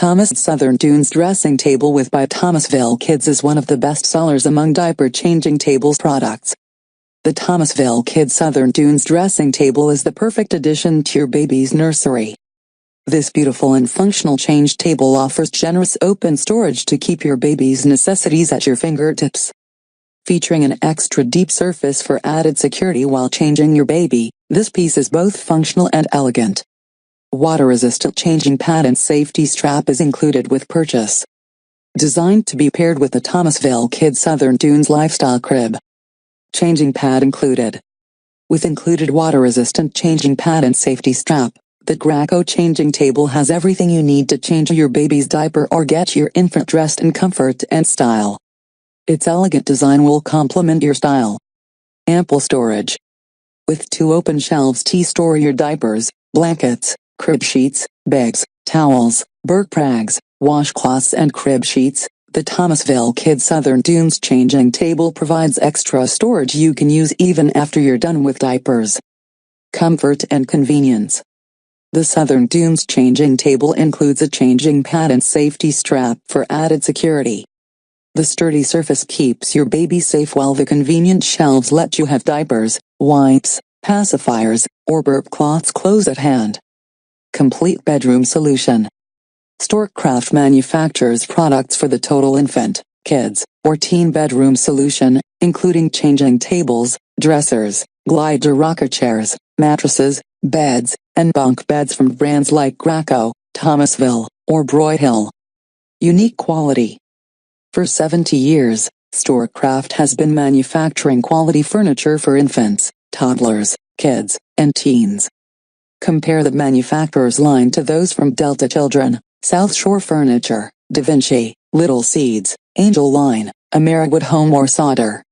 Southern Dunes dressing table by Thomasville Kids is one of the best sellers among diaper changing tables products. The Thomasville Kids Southern Dunes dressing table is the perfect addition to your baby's nursery. This beautiful and functional change table offers generous open storage to keep your baby's necessities at your fingertips. Featuring an extra deep surface for added security while changing your baby, this piece is both functional and elegant. Water-resistant changing pad and safety strap is included with purchase. Designed to be paired with the Thomasville Kids Southern Dunes Lifestyle Crib. Changing pad included. With included water-resistant changing pad and safety strap, the Graco changing table has everything you need to change your baby's diaper or get your infant dressed in comfort and style. Its elegant design will complement your style. Ample storage. With 2 open shelves to store your diapers, blankets, crib sheets, bags, towels, Burke prags, washcloths and crib sheets, the Thomasville Kids Southern Dunes changing table provides extra storage you can use even after you're done with diapers. Comfort and convenience. The Southern Dunes changing table includes a changing pad and safety strap for added security. The sturdy surface keeps your baby safe while the convenient shelves let you have diapers, wipes, pacifiers, or burp cloths close at hand. Complete bedroom solution. Storkcraft manufactures products for the total infant, kids, or teen bedroom solution, including changing tables, dressers, glider rocker chairs, mattresses, beds, and bunk beds from brands like Graco, Thomasville, or Broyhill. Unique quality. For 70 years, Storkcraft has been manufacturing quality furniture for infants, toddlers, kids, and teens. Compare the manufacturer's line to those from Delta Children, South Shore Furniture, Da Vinci, Little Seeds, Angel Line, Ameriwood Home or Solder.